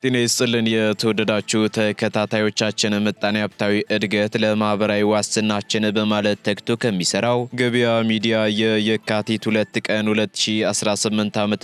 ጤና ይስጥልን የተወደዳችሁ ተከታታዮቻችን ምጣኔ ሀብታዊ እድገት ለማህበራዊ ዋስትናችን በማለት ተግቶ ከሚሰራው ገበያ ሚዲያ የካቲት 2 ቀን 2018 ዓ.ም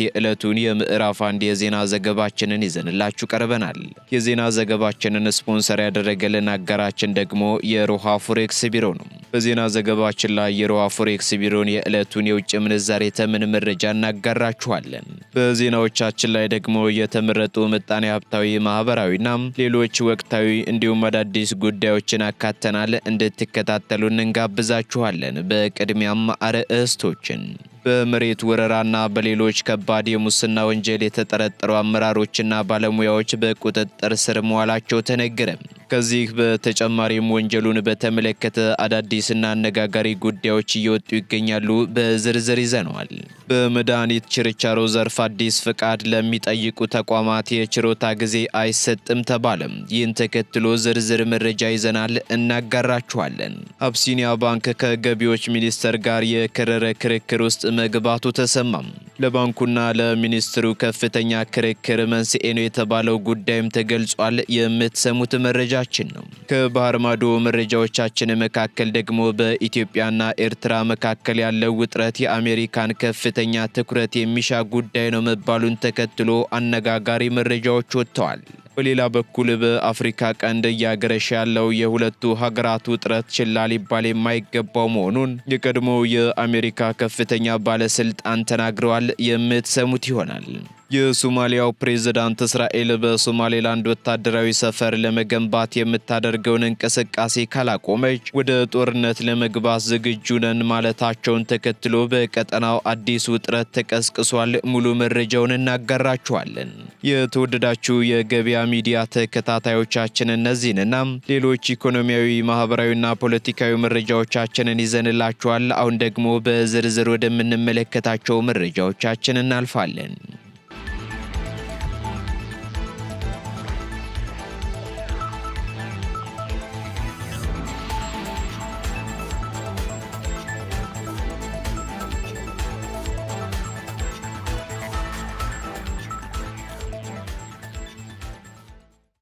የዕለቱን የምዕራፍ 1 የዜና ዘገባችንን ይዘንላችሁ ቀርበናል። የዜና ዘገባችንን ስፖንሰር ያደረገልን አጋራችን ደግሞ የሮሃ ፎሬክስ ቢሮ ነው። በዜና ዘገባችን ላይ የሮሃ ፎሬክስ ቢሮን የዕለቱን የውጭ ምንዛሬ ተመን መረጃ እናጋራችኋለን። በዜናዎቻችን ላይ ደግሞ የተመረጡ ምጣኔ ሀብታዊ ማህበራዊና ሌሎች ወቅታዊ እንዲሁም አዳዲስ ጉዳዮችን አካተናል። እንድትከታተሉን እንጋብዛችኋለን። በቅድሚያም አርዕስቶችን በመሬት ወረራና በሌሎች ከባድ የሙስና ወንጀል የተጠረጠሩ አመራሮችና ባለሙያዎች በቁጥጥር ስር መዋላቸው ተነገረ። ከዚህ በተጨማሪም ወንጀሉን በተመለከተ አዳዲስና አነጋጋሪ ጉዳዮች እየወጡ ይገኛሉ። በዝርዝር ይዘነዋል። በመድኃኒት ችርቻሮ ዘርፍ አዲስ ፍቃድ ለሚጠይቁ ተቋማት የችሮታ ጊዜ አይሰጥም ተባለም። ይህን ተከትሎ ዝርዝር መረጃ ይዘናል፣ እናጋራችኋለን። አብሲኒያ ባንክ ከገቢዎች ሚኒስቴር ጋር የከረረ ክርክር ውስጥ መግባቱ ተሰማም። ለባንኩና ለሚኒስትሩ ከፍተኛ ክርክር መንስኤ ነው የተባለው ጉዳይም ተገልጿል። የምትሰሙት መረጃችን ነው። ከባህር ማዶ መረጃዎቻችን መካከል ደግሞ በኢትዮጵያና ኤርትራ መካከል ያለው ውጥረት የአሜሪካን ከፍተኛ ትኩረት የሚሻ ጉዳይ ነው መባሉን ተከትሎ አነጋጋሪ መረጃዎች ወጥተዋል። በሌላ በኩል በአፍሪካ ቀንድ እያገረሸ ያለው የሁለቱ ሀገራት ውጥረት ችላ ሊባል የማይገባው መሆኑን የቀድሞው የአሜሪካ ከፍተኛ ባለስልጣን ተናግረዋል። የምትሰሙት ይሆናል። የሶማሊያው ፕሬዝዳንት እስራኤል በሶማሌላንድ ወታደራዊ ሰፈር ለመገንባት የምታደርገውን እንቅስቃሴ ካላቆመች ወደ ጦርነት ለመግባት ዝግጁ ነን ማለታቸውን ተከትሎ በቀጠናው አዲስ ውጥረት ተቀስቅሷል። ሙሉ መረጃውን እናጋራችኋለን። የተወደዳችሁ የገበያ ሚዲያ ተከታታዮቻችን እነዚህንና ሌሎች ኢኮኖሚያዊ፣ ማህበራዊና ፖለቲካዊ መረጃዎቻችንን ይዘንላችኋል። አሁን ደግሞ በዝርዝር ወደምንመለከታቸው መረጃዎቻችን እናልፋለን።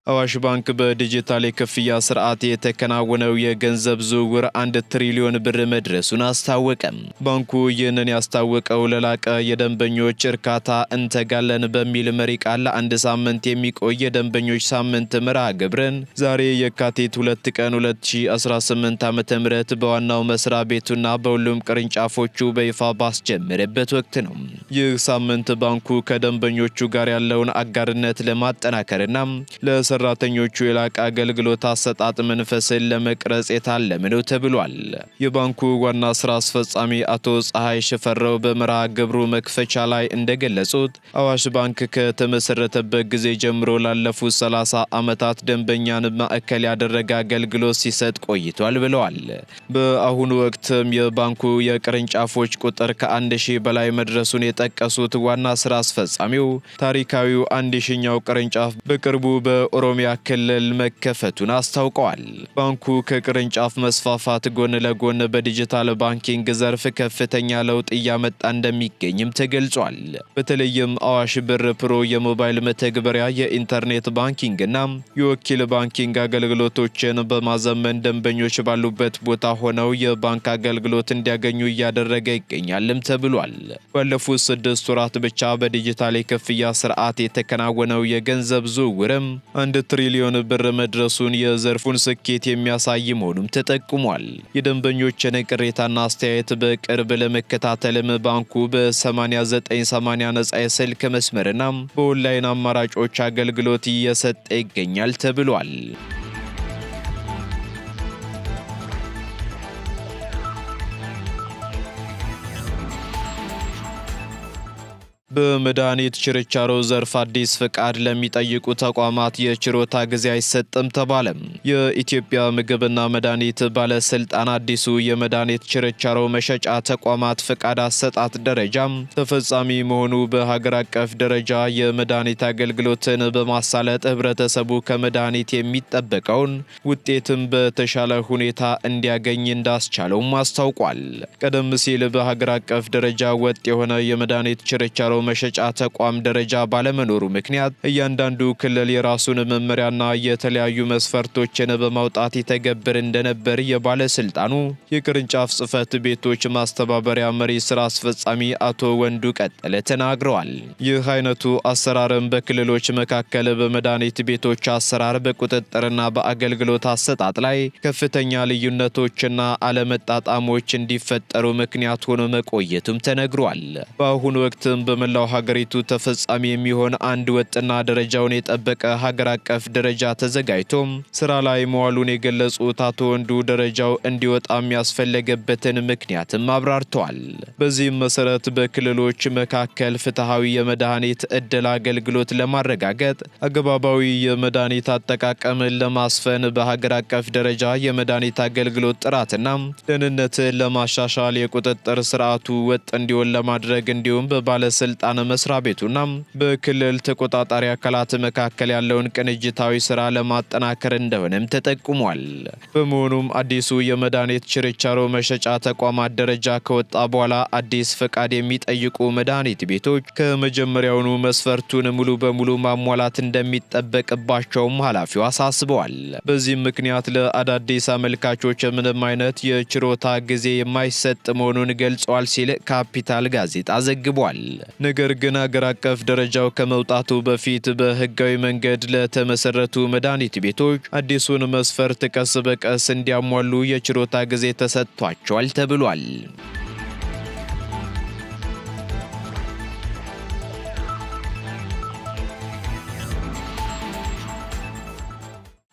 አዋሽ ባንክ በዲጂታል የክፍያ ስርዓት የተከናወነው የገንዘብ ዝውውር 1 ትሪሊዮን ብር መድረሱን አስታወቀ። ባንኩ ይህንን ያስታወቀው ለላቀ የደንበኞች እርካታ እንተጋለን በሚል መሪ ቃል አንድ ሳምንት የሚቆይ የደንበኞች ሳምንት መርሃ ግብርን ዛሬ የካቲት 2 ቀን 2018 ዓ.ም በዋናው መስሪያ ቤቱና በሁሉም ቅርንጫፎቹ በይፋ ባስጀመረበት ወቅት ነው። ይህ ሳምንት ባንኩ ከደንበኞቹ ጋር ያለውን አጋርነት ለማጠናከርና ለሰራተኞቹ የላቀ አገልግሎት አሰጣጥ መንፈስን ለመቅረጽ የታለመ ነው ተብሏል። የባንኩ ዋና ስራ አስፈጻሚ አቶ ፀሐይ ሽፈራው በመርሃ ግብሩ መክፈቻ ላይ እንደገለጹት አዋሽ ባንክ ከተመሰረተበት ጊዜ ጀምሮ ላለፉት 30 ዓመታት ደንበኛን ማዕከል ያደረገ አገልግሎት ሲሰጥ ቆይቷል ብለዋል። በአሁኑ ወቅትም የባንኩ የቅርንጫፎች ቁጥር ከ1000 በላይ መድረሱን የጠቀሱት ዋና ስራ አስፈጻሚው ታሪካዊው 1000ኛው ቅርንጫፍ በቅርቡ በኦሮሚያ ክልል መከፈቱን አስታውቀዋል። ባንኩ ከቅርንጫፍ መስፋፋት ጎን ለጎን በዲጂታል ባንኪንግ ዘርፍ ከፍተኛ ለውጥ እያመጣ እንደሚገኝም ተገልጿል። በተለይም አዋሽ ብር ፕሮ የሞባይል መተግበሪያ የኢንተርኔት ባንኪንግና የወኪል ባንኪንግ አገልግሎቶችን በማዘመን ደንበኞች ባሉበት ቦታ ሆነው የባንክ አገልግሎት እንዲያገኙ እያደረገ ይገኛልም ተብሏል። ባለፉት 6 ወራት ብቻ በዲጂታል የክፍያ ስርዓት የተከናወነው የገንዘብ ዝውውርም 1 ትሪሊዮን ብር መድረሱን የዘርፉን ስኬት የሚያሳይ መሆኑም ተጠቁሟል። የደንበኞችን ቅሬታና አስተያየት በቅርብ ለመከታተልም ባንኩ በ8980 ነጻ የስልክ መስመርና በኦንላይን አማራጮች አገልግሎት እየሰጠ ይገኛል ተብሏል። በመድኃኒት ችርቻሮ ዘርፍ አዲስ ፍቃድ ለሚጠይቁ ተቋማት የችሮታ ጊዜ አይሰጥም ተባለ። የኢትዮጵያ ምግብና መድኃኒት ባለስልጣን አዲሱ የመድኃኒት ችርቻሮ መሸጫ ተቋማት ፍቃድ አሰጣጥ ደረጃም ተፈጻሚ መሆኑ በሀገር አቀፍ ደረጃ የመድኃኒት አገልግሎትን በማሳለጥ ህብረተሰቡ ከመድኃኒት የሚጠበቀውን ውጤትም በተሻለ ሁኔታ እንዲያገኝ እንዳስቻለውም አስታውቋል። ቀደም ሲል በሀገር አቀፍ ደረጃ ወጥ የሆነ የመድኃኒት ችርቻሮ መሸጫ ተቋም ደረጃ ባለመኖሩ ምክንያት እያንዳንዱ ክልል የራሱን መመሪያና የተለያዩ መስፈርቶችን በማውጣት ይተገብር እንደነበር የባለስልጣኑ የቅርንጫፍ ጽሕፈት ቤቶች ማስተባበሪያ መሪ ስራ አስፈጻሚ አቶ ወንዱ ቀጠለ ተናግረዋል። ይህ አይነቱ አሰራርም በክልሎች መካከል በመድኃኒት ቤቶች አሰራር በቁጥጥርና በአገልግሎት አሰጣጥ ላይ ከፍተኛ ልዩነቶችና አለመጣጣሞች እንዲፈጠሩ ምክንያት ሆኖ መቆየቱም ተነግሯል። በአሁኑ ወቅትም በመላው ሀገሪቱ ተፈጻሚ የሚሆን አንድ ወጥና ደረጃውን የጠበቀ ሀገር አቀፍ ደረጃ ተዘጋጅቶ ስራ ላይ መዋሉን የገለጹት አቶ ወንዱ ደረጃው እንዲወጣ የሚያስፈልገበትን ምክንያትም አብራርተዋል። በዚህም መሰረት በክልሎች መካከል ፍትሃዊ የመድኃኒት ዕድል አገልግሎት ለማረጋገጥ አግባባዊ የመድኃኒት አጠቃቀምን ለማስፈን በሀገር አቀፍ ደረጃ የመድኃኒት አገልግሎት ጥራትና ደህንነትን ለማሻሻል የቁጥጥር ስርዓቱ ወጥ እንዲሆን ለማድረግ እንዲሁም በባለስልጣን መስሪያ ቤቱና በክልል ተቆጣጣሪ አካላት መካከል ያለውን ቅንጅታዊ ስራ ለማጠናከር እንደሆነም ተጠቁሟል። በመሆኑም አዲሱ የመድኃኒት ችርቻሮ መሸጫ ተቋማት ደረጃ ከወጣ በኋላ አዲስ ፈቃድ የሚጠይቁ መድኃኒት ቤቶች ከመጀመሪያውኑ መስፈርቱን ሙሉ በሙሉ ማሟላት እንደሚጠበቅባቸውም ኃላፊው አሳስበዋል። በዚህም ምክንያት ለአዳዲስ አመልካቾች ምንም አይነት የችሮታ ጊዜ የማይሰጥ መሆኑን ገልጿል ሲል ካፒታል ጋዜጣ ዘግቧል። ነገር ግን አገር አቀፍ ደረጃው ከመውጣቱ በፊት በህጋዊ መንገድ ለተመሰረቱ መድኃኒት ቤቶች አዲሱን መስፈርት ቀስ በቀስ እንዲያሟሉ የችሮታ ጊዜ ተሰጥቷቸዋል ተብሏል።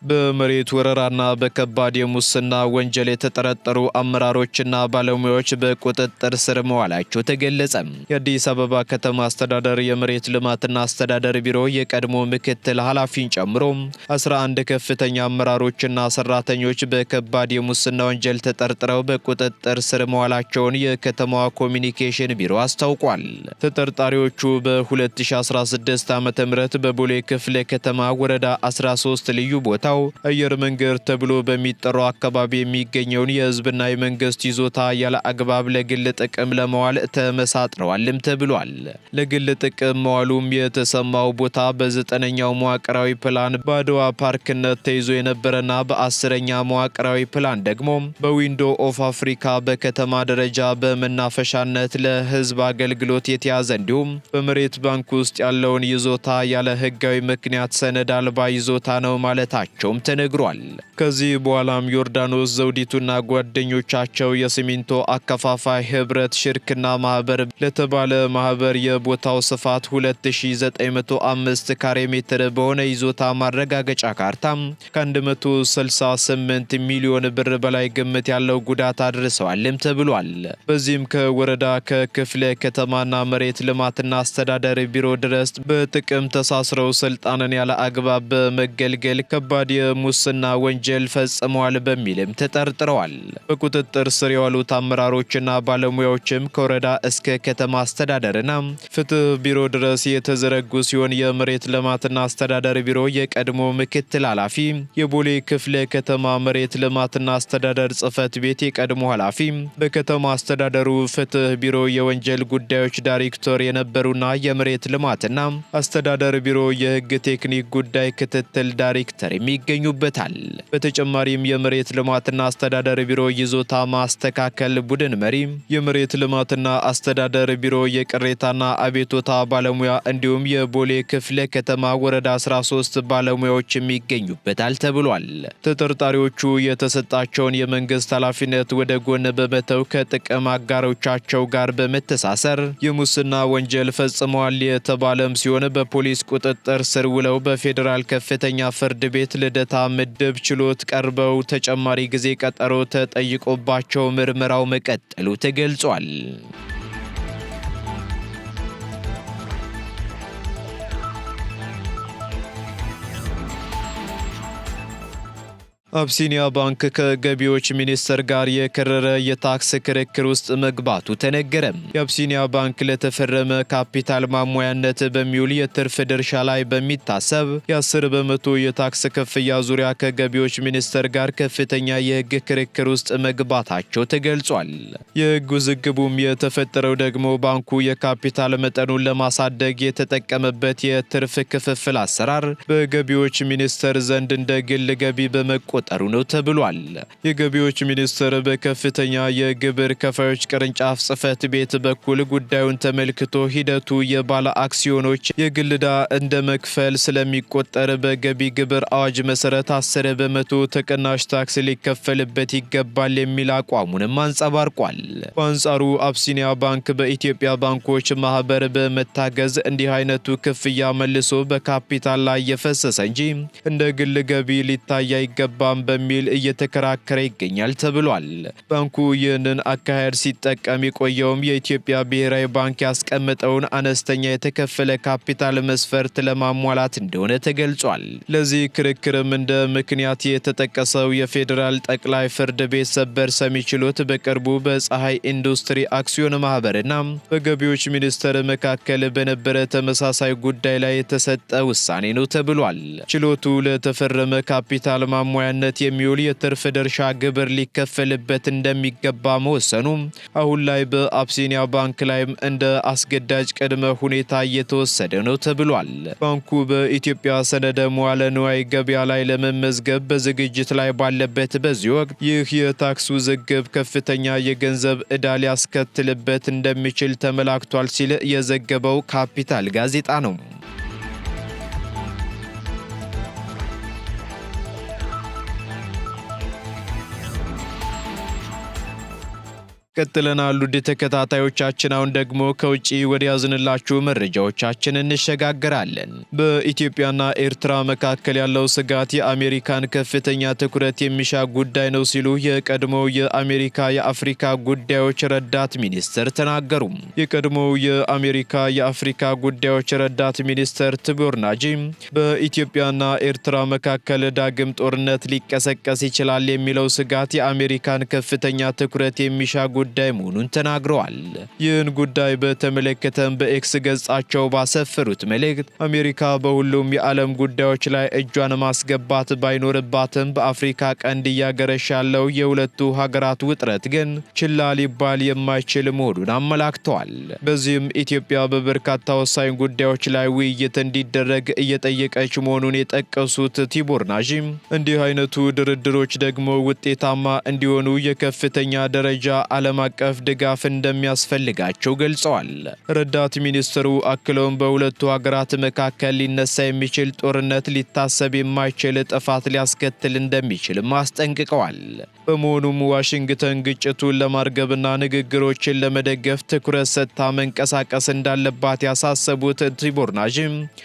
በመሬት ወረራና በከባድ የሙስና ወንጀል የተጠረጠሩ አመራሮችና ባለሙያዎች በቁጥጥር ስር መዋላቸው ተገለጸ። የአዲስ አበባ ከተማ አስተዳደር የመሬት ልማትና አስተዳደር ቢሮ የቀድሞ ምክትል ኃላፊን ጨምሮ 11 ከፍተኛ አመራሮችና ሰራተኞች በከባድ የሙስና ወንጀል ተጠርጥረው በቁጥጥር ስር መዋላቸውን የከተማዋ ኮሚኒኬሽን ቢሮ አስታውቋል። ተጠርጣሪዎቹ በ2016 ዓ.ም በቦሌ ክፍለ ከተማ ወረዳ 13 ልዩ ቦታው አየር መንገድ ተብሎ በሚጠራው አካባቢ የሚገኘውን የህዝብና የመንግስት ይዞታ ያለ አግባብ ለግል ጥቅም ለመዋል ተመሳጥረዋልም ተብሏል። ለግል ጥቅም መዋሉም የተሰማው ቦታ በ9ኛው መዋቅራዊ ፕላን በአድዋ ፓርክነት ተይዞ የነበረና በ10ኛ መዋቅራዊ ፕላን ደግሞ በዊንዶ ኦፍ አፍሪካ በከተማ ደረጃ በመናፈሻነት ለህዝብ አገልግሎት የተያዘ እንዲሁም በመሬት ባንክ ውስጥ ያለውን ይዞታ ያለ ህጋዊ ምክንያት ሰነድ አልባ ይዞታ ነው ማለታቸው ተነግሯል። ከዚህ በኋላም ዮርዳኖስ ዘውዲቱና ጓደኞቻቸው የሲሚንቶ አከፋፋይ ህብረት ሽርክና ማህበር ለተባለ ማህበር የቦታው ስፋት 2905 ካሬ ሜትር በሆነ ይዞታ ማረጋገጫ ካርታ ከ168 ሚሊዮን ብር በላይ ግምት ያለው ጉዳት አድርሰዋልም ተብሏል። በዚህም ከወረዳ ከክፍለ ከተማና መሬት ልማትና አስተዳደር ቢሮ ድረስ በጥቅም ተሳስረው ስልጣንን ያለ አግባብ በመገልገል ከባድ የሙስና ወንጀል ፈጽመዋል በሚልም ተጠርጥረዋል። በቁጥጥር ስር የዋሉት አመራሮችና ባለሙያዎችም ከወረዳ እስከ ከተማ አስተዳደርና ፍትህ ቢሮ ድረስ የተዘረጉ ሲሆን የመሬት ልማትና አስተዳደር ቢሮ የቀድሞ ምክትል ኃላፊ፣ የቦሌ ክፍለ ከተማ መሬት ልማትና አስተዳደር ጽሕፈት ቤት የቀድሞ ኃላፊ፣ በከተማ አስተዳደሩ ፍትህ ቢሮ የወንጀል ጉዳዮች ዳይሬክተር የነበሩና የመሬት ልማትና አስተዳደር ቢሮ የህግ ቴክኒክ ጉዳይ ክትትል ዳይሬክተር ይገኙበታል። በተጨማሪም የመሬት ልማትና አስተዳደር ቢሮ ይዞታ ማስተካከል ቡድን መሪ፣ የመሬት ልማትና አስተዳደር ቢሮ የቅሬታና አቤቱታ ባለሙያ እንዲሁም የቦሌ ክፍለ ከተማ ወረዳ 13 ባለሙያዎች ይገኙበታል ተብሏል። ተጠርጣሪዎቹ የተሰጣቸውን የመንግስት ኃላፊነት ወደ ጎን በመተው ከጥቅም አጋሮቻቸው ጋር በመተሳሰር የሙስና ወንጀል ፈጽመዋል የተባለም ሲሆን በፖሊስ ቁጥጥር ስር ውለው በፌዴራል ከፍተኛ ፍርድ ቤት ልደታ ምድብ ችሎት ቀርበው ተጨማሪ ጊዜ ቀጠሮ ተጠይቆባቸው ምርመራው መቀጠሉ ተገልጿል። አቢሲኒያ ባንክ ከገቢዎች ሚኒስቴር ጋር የከረረ የታክስ ክርክር ውስጥ መግባቱ ተነገረ። የአቢሲኒያ ባንክ ለተፈረመ ካፒታል ማሟያነት በሚውል የትርፍ ድርሻ ላይ በሚታሰብ የ10 በመቶ የታክስ ክፍያ ዙሪያ ከገቢዎች ሚኒስቴር ጋር ከፍተኛ የሕግ ክርክር ውስጥ መግባታቸው ተገልጿል። የሕግ ውዝግቡም የተፈጠረው ደግሞ ባንኩ የካፒታል መጠኑን ለማሳደግ የተጠቀመበት የትርፍ ክፍፍል አሰራር በገቢዎች ሚኒስቴር ዘንድ እንደ ግል ገቢ በመቆጠሩ ነው ተብሏል። የገቢዎች ሚኒስቴር በከፍተኛ የግብር ከፋዮች ቅርንጫፍ ጽሕፈት ቤት በኩል ጉዳዩን ተመልክቶ ሂደቱ የባለ አክሲዮኖች የግል ዕዳ እንደ መክፈል ስለሚቆጠር በገቢ ግብር አዋጅ መሰረት 10 በመቶ ተቀናሽ ታክስ ሊከፈልበት ይገባል የሚል አቋሙንም አንጸባርቋል። በአንጻሩ አቢሲኒያ ባንክ በኢትዮጵያ ባንኮች ማህበር በመታገዝ እንዲህ አይነቱ ክፍያ መልሶ በካፒታል ላይ የፈሰሰ እንጂ እንደ ግል ገቢ ሊታይ አይገባም በሚል እየተከራከረ ይገኛል ተብሏል። ባንኩ ይህንን አካሄድ ሲጠቀም የቆየውም የኢትዮጵያ ብሔራዊ ባንክ ያስቀመጠውን አነስተኛ የተከፈለ ካፒታል መስፈርት ለማሟላት እንደሆነ ተገልጿል። ለዚህ ክርክርም እንደ ምክንያት የተጠቀሰው የፌዴራል ጠቅላይ ፍርድ ቤት ሰበር ሰሚ ችሎት በቅርቡ በፀሐይ ኢንዱስትሪ አክሲዮን ማህበርና በገቢዎች ሚኒስቴር መካከል በነበረ ተመሳሳይ ጉዳይ ላይ የተሰጠ ውሳኔ ነው ተብሏል። ችሎቱ ለተፈረመ ካፒታል ማሟያነት የሚውል የትርፍ ድርሻ ግብር ሊከፈልበት እንደሚገባ መወሰኑ አሁን ላይ በአቢሲኒያ ባንክ ላይም እንደ አስገዳጅ ቅድመ ሁኔታ እየተወሰደ ነው ተብሏል። ባንኩ በኢትዮጵያ ሰነደ መዋለ ንዋይ ገበያ ላይ ለመመዝገብ በዝግጅት ላይ ባለበት በዚህ ወቅት ይህ የታክስ ውዝግብ ከፍተኛ የገንዘብ ዕዳ ሊያስከትልበት እንደሚችል ተመላክቷል ሲል የዘገበው ካፒታል ጋዜጣ ነው። ቀጥለናል ውድ ተከታታዮቻችን። አሁን ደግሞ ከውጪ ወደ ያዝንላችሁ መረጃዎቻችን እንሸጋግራለን። በኢትዮጵያና ኤርትራ መካከል ያለው ስጋት የአሜሪካን ከፍተኛ ትኩረት የሚሻ ጉዳይ ነው ሲሉ የቀድሞው የአሜሪካ የአፍሪካ ጉዳዮች ረዳት ሚኒስትር ተናገሩ። የቀድሞው የአሜሪካ የአፍሪካ ጉዳዮች ረዳት ሚኒስትር ቲቦር ናጂ በኢትዮጵያና ኤርትራ መካከል ዳግም ጦርነት ሊቀሰቀስ ይችላል የሚለው ስጋት የአሜሪካን ከፍተኛ ትኩረት የሚሻ ጉዳይ መሆኑን ተናግረዋል። ይህን ጉዳይ በተመለከተም በኤክስ ገጻቸው ባሰፈሩት መልእክት አሜሪካ በሁሉም የዓለም ጉዳዮች ላይ እጇን ማስገባት ባይኖርባትም በአፍሪካ ቀንድ እያገረሽ ያለው የሁለቱ ሀገራት ውጥረት ግን ችላ ሊባል የማይችል መሆኑን አመላክተዋል። በዚህም ኢትዮጵያ በበርካታ ወሳኝ ጉዳዮች ላይ ውይይት እንዲደረግ እየጠየቀች መሆኑን የጠቀሱት ቲቦር ናጂ እንዲህ አይነቱ ድርድሮች ደግሞ ውጤታማ እንዲሆኑ የከፍተኛ ደረጃ ዓለም አቀፍ ድጋፍ እንደሚያስፈልጋቸው ገልጸዋል። ረዳት ሚኒስትሩ አክለውም በሁለቱ ሀገራት መካከል ሊነሳ የሚችል ጦርነት ሊታሰብ የማይችል ጥፋት ሊያስከትል እንደሚችልም አስጠንቅቀዋል። በመሆኑም ዋሽንግተን ግጭቱን ለማርገብና ንግግሮችን ለመደገፍ ትኩረት ሰጥታ መንቀሳቀስ እንዳለባት ያሳሰቡት ቲቦር ናጂ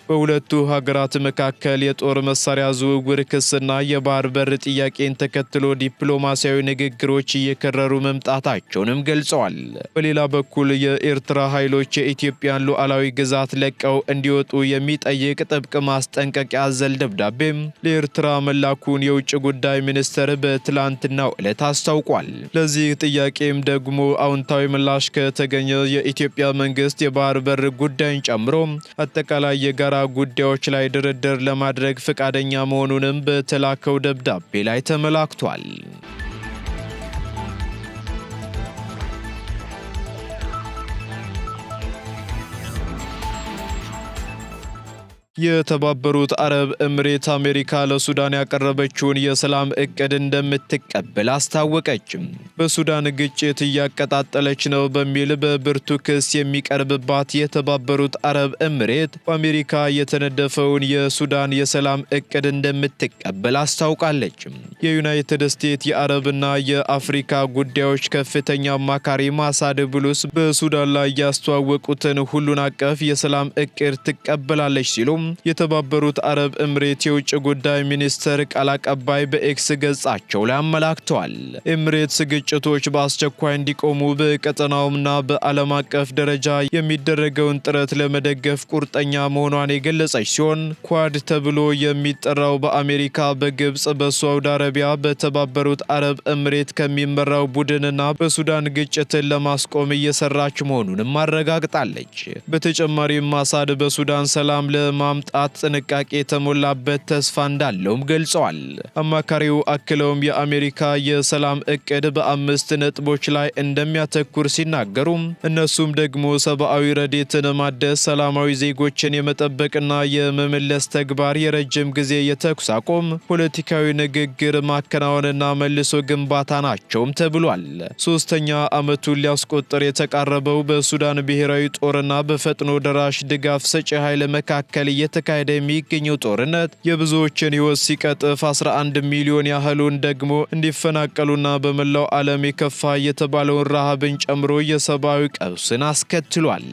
በሁለቱ ሀገራት መካከል የጦር መሳሪያ ዝውውር ክስና የባህር በር ጥያቄን ተከትሎ ዲፕሎማሲያዊ ንግግሮች እየከረሩ መምጣታቸውንም ገልጸዋል። በሌላ በኩል የኤርትራ ኃይሎች የኢትዮጵያን ሉዓላዊ ግዛት ለቀው እንዲወጡ የሚጠይቅ ጥብቅ ማስጠንቀቂያ አዘል ደብዳቤም ለኤርትራ መላኩን የውጭ ጉዳይ ሚኒስቴር በትላንትናው ዕለት አስታውቋል። ለዚህ ጥያቄም ደግሞ አዎንታዊ ምላሽ ከተገኘ የኢትዮጵያ መንግስት የባህር በር ጉዳይን ጨምሮ አጠቃላይ የጋራ ጉዳዮች ላይ ድርድር ለማድረግ ፈቃደኛ መሆኑንም በተላከው ደብዳቤ ላይ ተመላክቷል። የተባበሩት አረብ ኤምሬት አሜሪካ ለሱዳን ያቀረበችውን የሰላም እቅድ እንደምትቀበል አስታወቀች። በሱዳን ግጭት እያቀጣጠለች ነው በሚል በብርቱ ክስ የሚቀርብባት የተባበሩት አረብ ኤምሬት በአሜሪካ የተነደፈውን የሱዳን የሰላም እቅድ እንደምትቀበል አስታውቃለች። የዩናይትድ ስቴትስ የአረብና የአፍሪካ ጉዳዮች ከፍተኛ አማካሪ ማሳድ ብሉስ በሱዳን ላይ ያስተዋወቁትን ሁሉን አቀፍ የሰላም እቅድ ትቀበላለች ሲሉ የተባበሩት አረብ ኤምሬት የውጭ ጉዳይ ሚኒስትር ቃል አቀባይ በኤክስ ገጻቸው ላይ አመላክተዋል። ኤምሬትስ ግጭቶች በአስቸኳይ እንዲቆሙ በቀጠናውና በዓለም አቀፍ ደረጃ የሚደረገውን ጥረት ለመደገፍ ቁርጠኛ መሆኗን የገለጸች ሲሆን ኳድ ተብሎ የሚጠራው በአሜሪካ፣ በግብጽ፣ በሳዑዲ አረቢያ፣ በተባበሩት አረብ ኤምሬት ከሚመራው ቡድንና በሱዳን ግጭትን ለማስቆም እየሰራች መሆኑንም አረጋግጣለች። በተጨማሪም አሳድ በሱዳን ሰላም ለማምጣት ጥንቃቄ የተሞላበት ተስፋ እንዳለውም ገልጸዋል። አማካሪው አክለውም የአሜሪካ የሰላም እቅድ በ5 ነጥቦች ላይ እንደሚያተኩር ሲናገሩ እነሱም ደግሞ ሰብአዊ ረድኤትን ማደስ፣ ሰላማዊ ዜጎችን የመጠበቅና የመመለስ ተግባር፣ የረጅም ጊዜ የተኩስ አቁም፣ ፖለቲካዊ ንግግር ማከናወንና መልሶ ግንባታ ናቸውም ተብሏል። ሶስተኛ ዓመቱን ሊያስቆጥር የተቃረበው በሱዳን ብሔራዊ ጦርና በፈጥኖ ደራሽ ድጋፍ ሰጪ ኃይል መካከል እየተካሄደ የሚገኘው ጦርነት የብዙዎችን ሕይወት ሲቀጥፍ 11 ሚሊዮን ያህሉን ደግሞ እንዲፈናቀሉና በመላው ዓለም የከፋ የተባለውን ረሃብን ጨምሮ የሰብአዊ ቀውስን አስከትሏል።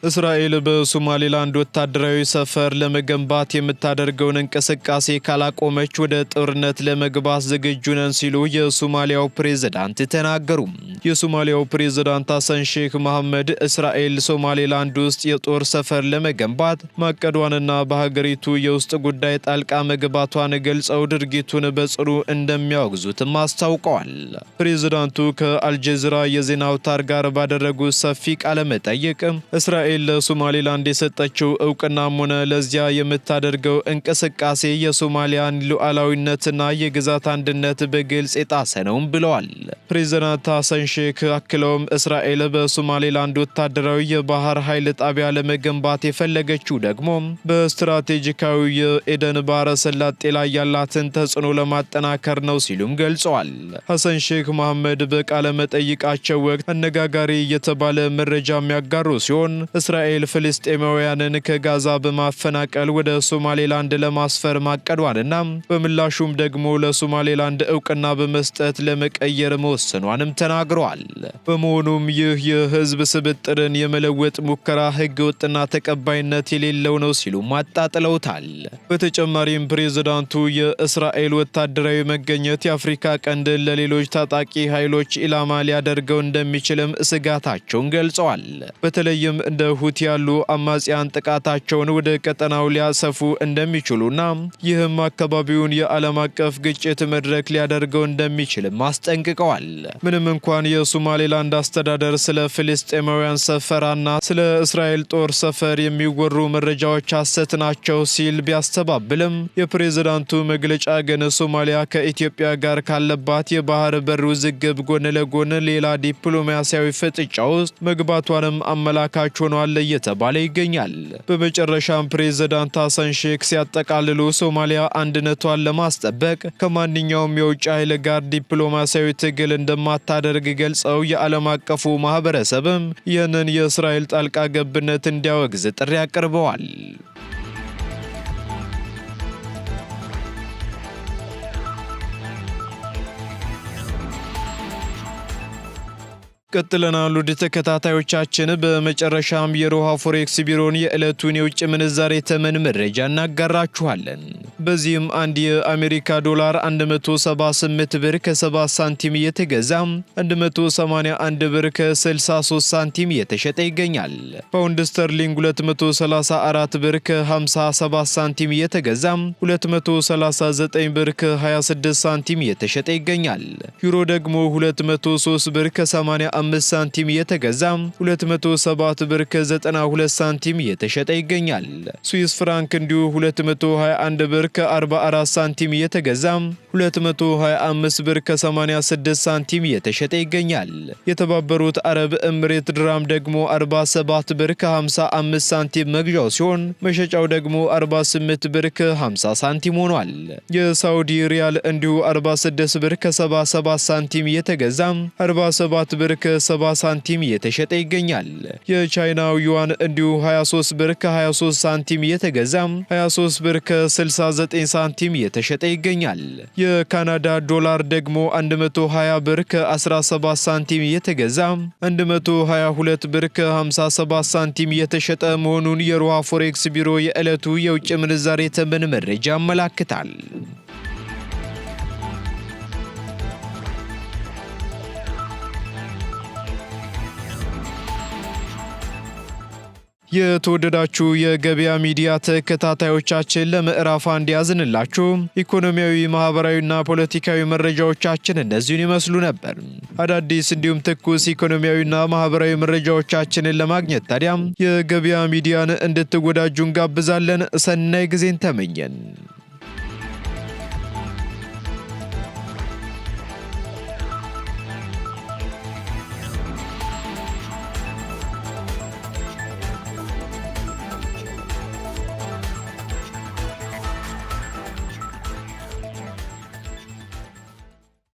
እስራኤል በሶማሌላንድ ወታደራዊ ሰፈር ለመገንባት የምታደርገውን እንቅስቃሴ ካላቆመች ወደ ጦርነት ለመግባት ዝግጁ ነን ሲሉ የሶማሊያው ፕሬዝዳንት ተናገሩ። የሶማሊያው ፕሬዝዳንት ሐሰን ሼክ መሐመድ እስራኤል ሶማሌላንድ ውስጥ የጦር ሰፈር ለመገንባት ማቀዷንና በሀገሪቱ የውስጥ ጉዳይ ጣልቃ መግባቷን ገልጸው ድርጊቱን በጽኑ እንደሚያወግዙትም አስታውቀዋል። ፕሬዝዳንቱ ከአልጀዚራ የዜና አውታር ጋር ባደረጉት ሰፊ ቃለ መጠይቅ እስራኤል ለሶማሌላንድ የሰጠችው እውቅናም ሆነ ለዚያ የምታደርገው እንቅስቃሴ የሶማሊያን ሉዓላዊነትና የግዛት አንድነት በግልጽ የጣሰ ነውም ብለዋል። ፕሬዝዳንት ሐሰን ሼክ አክለውም እስራኤል በሶማሌላንድ ወታደራዊ የባህር ኃይል ጣቢያ ለመገንባት የፈለገችው ደግሞ በስትራቴጂካዊ የኤደን ባህረ ሰላጤ ላይ ያላትን ተጽዕኖ ለማጠናከር ነው ሲሉም ገልጸዋል። ሐሰን ሼክ መሐመድ በቃለ መጠይቃቸው ወቅት አነጋጋሪ የተባለ መረጃ የሚያጋሩ ሲሆን እስራኤል ፍልስጤማውያንን ከጋዛ በማፈናቀል ወደ ሶማሌላንድ ለማስፈር ማቀዷንና በምላሹም ደግሞ ለሶማሌላንድ እውቅና በመስጠት ለመቀየር መወሰኗንም ተናግረዋል። በመሆኑም ይህ የህዝብ ስብጥርን የመለወጥ ሙከራ ህገ ወጥና ተቀባይነት የሌለው ነው ሲሉ አጣጥለውታል። በተጨማሪም ፕሬዝዳንቱ የእስራኤል ወታደራዊ መገኘት የአፍሪካ ቀንድን ለሌሎች ታጣቂ ኃይሎች ኢላማ ሊያደርገው እንደሚችልም ስጋታቸውን ገልጸዋል። በተለይም እንደ ሁቲ ያሉ አማጽያን ጥቃታቸውን ወደ ቀጠናው ሊያሰፉ እንደሚችሉና ይህም አካባቢውን የዓለም አቀፍ ግጭት መድረክ ሊያደርገው እንደሚችልም አስጠንቅቀዋል። ምንም እንኳን የሶማሌላንድ አስተዳደር ስለ ፍልስጤማውያን ሰፈራና ስለ እስራኤል ጦር ሰፈር የሚወሩ መረጃዎች ሐሰት ናቸው ሲል ቢያስተባብልም የፕሬዝዳንቱ መግለጫ ግን ሶማሊያ ከኢትዮጵያ ጋር ካለባት የባህር በር ውዝግብ ጎን ለጎን ሌላ ዲፕሎማሲያዊ ፍጥጫ ውስጥ መግባቷንም አመላካች ሆኗል እየተባለ ይገኛል። በመጨረሻም ፕሬዝዳንት ሐሰን ሼክ ሲያጠቃልሉ ሶማሊያ አንድነቷን ለማስጠበቅ ከማንኛውም የውጭ ኃይል ጋር ዲፕሎማሲያዊ ትግል እንደማታደርግ ገልጸው የዓለም አቀፉ ማህበረሰብም ይህንን የእስራኤል ጣልቃ ገብነት እንዲያወግዝ ጥሪ አቅርበዋል። ቀጥለናል ውድ ተከታታዮቻችን። በመጨረሻም የሮሃ ፎሬክስ ቢሮን የዕለቱን የውጭ ምንዛሬ ተመን መረጃ እናጋራችኋለን። በዚህም አንድ የአሜሪካ ዶላር 178 ብር ከ7 ሳንቲም እየተገዛ 181 ብር ከ63 ሳንቲም እየተሸጠ ይገኛል። ፓውንድ ስተርሊንግ 234 ብር ከ57 ሳንቲም እየተገዛ 239 ብር ከ26 ሳንቲም እየተሸጠ ይገኛል። ዩሮ ደግሞ 203 ብር ከ85 ሳንቲም እየተገዛ 207 ብር ከ92 ሳንቲም እየተሸጠ ይገኛል። ስዊስ ፍራንክ እንዲሁ 221 ብር ከ44 ሳንቲም እየተገዛ 225 ብር ከ86 ሳንቲም እየተሸጠ ይገኛል። የተባበሩት አረብ ኤምሬት ድራም ደግሞ 47 ብር ከ55 ሳንቲም መግዣው ሲሆን መሸጫው ደግሞ 48 ብር ከ50 ሳንቲም ሆኗል። የሳውዲ ሪያል እንዲሁ 46 ብር ከ77 ሳንቲም እየተገዛ 47 ብር ከ70 ሳንቲም እየተሸጠ ይገኛል። የቻይናው ዩዋን እንዲሁ 23 ብር ከ23 ሳንቲም እየተገዛ 23 ብር ከ69 ከ99 ሳንቲም የተሸጠ ይገኛል። የካናዳ ዶላር ደግሞ 120 ብር ከ17 ሳንቲም የተገዛ 122 ብር ከ57 ሳንቲም የተሸጠ መሆኑን የሮሃ ፎሬክስ ቢሮ የዕለቱ የውጭ ምንዛሬ ተመን መረጃ ያመለክታል። የተወደዳችሁ የገበያ ሚዲያ ተከታታዮቻችን ለምዕራፍ አንድ ያዝንላችሁ ኢኮኖሚያዊ፣ ማህበራዊና ፖለቲካዊ መረጃዎቻችን እነዚህን ይመስሉ ነበር። አዳዲስ እንዲሁም ትኩስ ኢኮኖሚያዊና ማህበራዊ መረጃዎቻችንን ለማግኘት ታዲያም የገበያ ሚዲያን እንድትወዳጁ እንጋብዛለን። ሰናይ ጊዜን ተመኘን።